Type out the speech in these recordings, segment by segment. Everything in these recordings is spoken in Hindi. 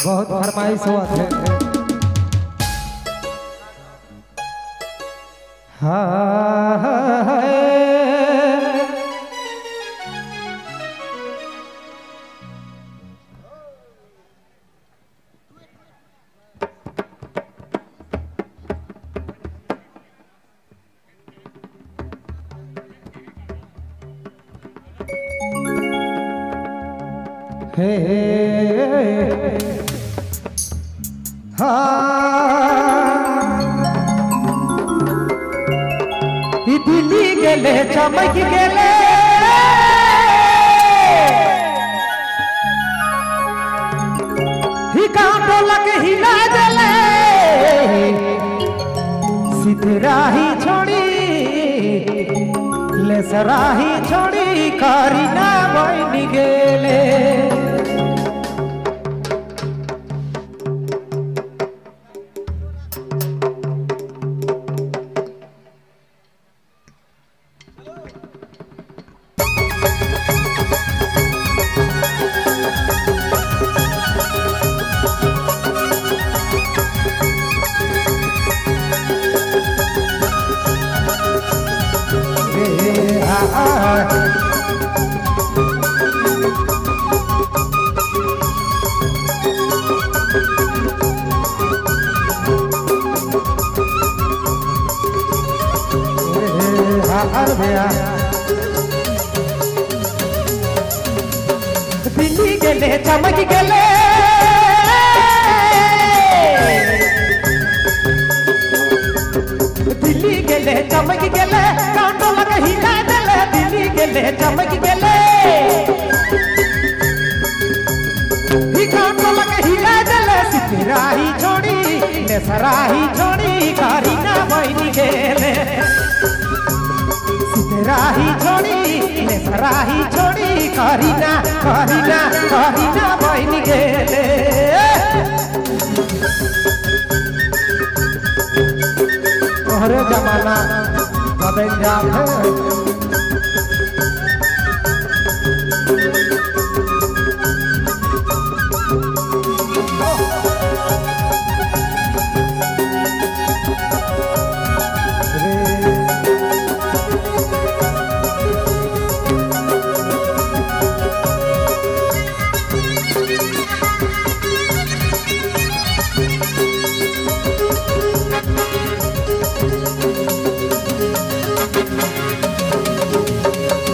बहुत फरमाइश हुआ थे। दिल्ली गेले चमक गेले ही कांटोलक हिला देले सितराही छोड़ी लेसराही छोड़ी करीना बनी गेले दिल्ली गेले चमक गेले दिल्ली गेले चमक गेले कांटोलक हिला देले दिल्ली गेले चमक गेले ही कांटोलक हिला देले सितराही छोड़ी लेसराही छोड़ी करीना बनी गेले सितराही छोड़ी लेसराही छोड़ी करीना करीना करीना बनी गेले तोहरे जमाना बदल जाते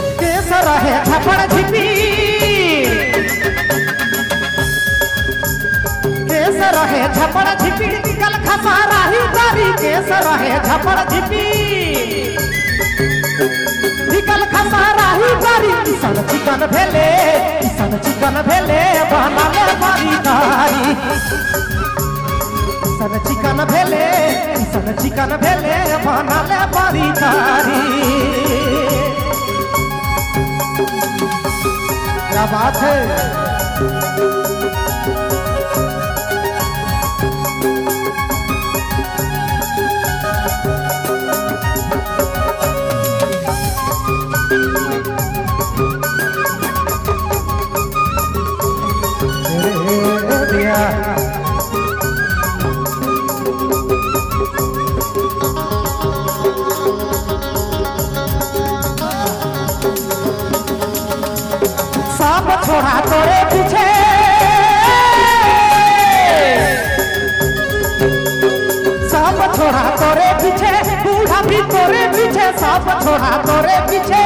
झपड़ झिपी केस रहे झपड़ झिपी कल खसा रही तारी केस रहे झपड़ झिपी कल खसा रही तारी किसान चिकन भेले बनाले बारी तारी किसान चिकन भेले बनाले बारी तारी क्या बात है सब छोड़ा तोरे पीछे सब छोड़ा तोरे पीछे बूढ़ा भी तोरे पीछे सब छोड़ा तोरे पीछे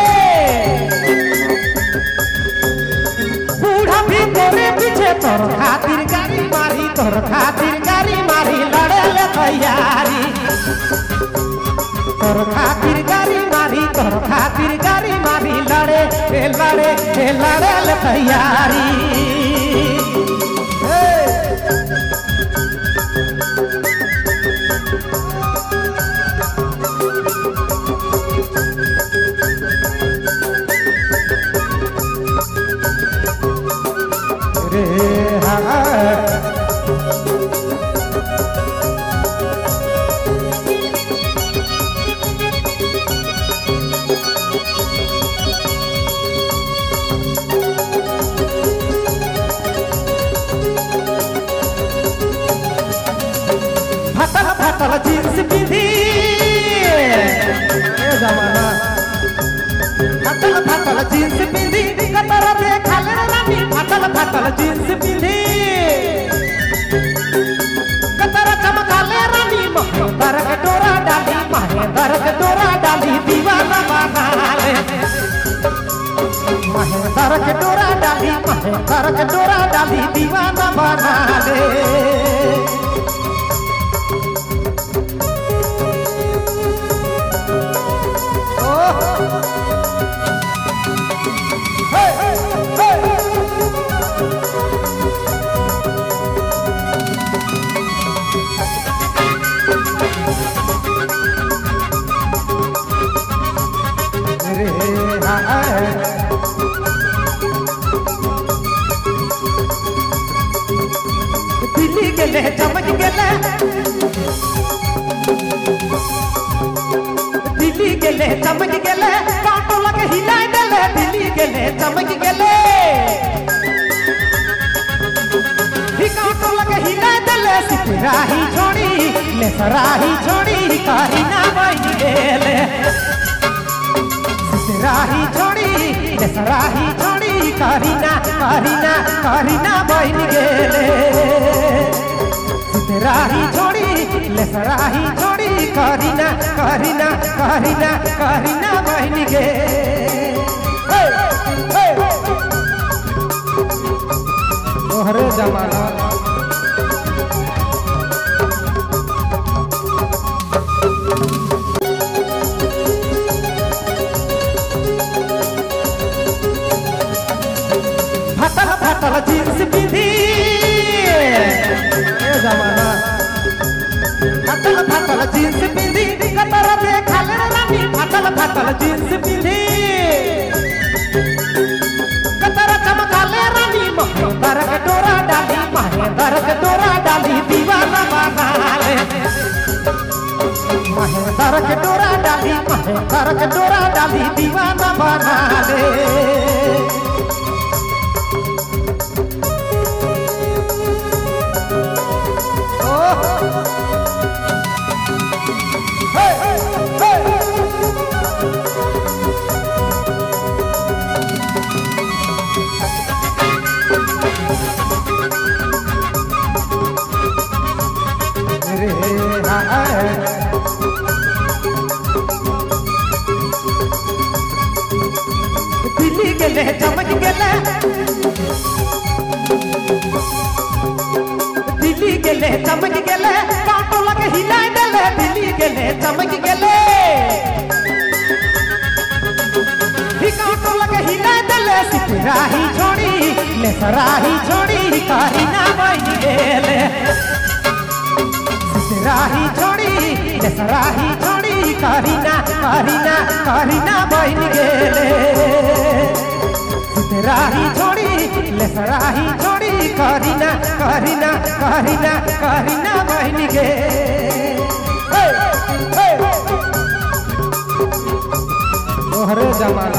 बूढ़ा भी तोरे पीछे तोर खातिर गाड़ी मारी लड़े ले तैयारी तोर खातिर गाड़ी मारी लड़े ले तैयारी जींस पिंधी जमाना फाटल जींस पिंधी कतर देखाले रानी फाटल जींस पिंधी कतर चमकाले रानी महेंद्र के डोरा डाली दीवाना बना ले महेंद्र के डोरा डाली दीवाना बना ले दिल्ली गेले चमक गेले दिल्ली गेले चमक गेले कांटो लगे हिलाए देले दिल्ली गेले चमक गेले ही कांटो लगे हिलाए देले सिपराही छोड़ी ले सराही छोड़ी कारीना बन गेले सिपराही छोड़ी ले सराही छोड़ी कारीना बन गेले सिपराही छोड़ी ले सराही छोड़ी कारीना बन गेले तोहरे जमाना फाटल जींस पिंधी जमाना फाटल जींस पिंधी कतर देखाले रानी फाटल जींस पिंधी कतर चमकाले रानी महेंद्र के डोरा डाली दीवाना बना ले महेंद्र के डोरा डाली दीवाना बना ले दिल्ली गेले चमक गेले दिल्ली गेले चमक गेले कांटो लगे हिलाए देले दिल्ली गेले चमक गेले ही कांटो लगे हिलाए देले सिपराही छोड़ी ले सराही छोड़ी कारीना बन गेले सिपराही छोड़ी ले सराही छोड़ी कारीना बन गेले सिपराही छोड़ी ले सराही छोड़ी कारीना बन गेले तोहरे जमाना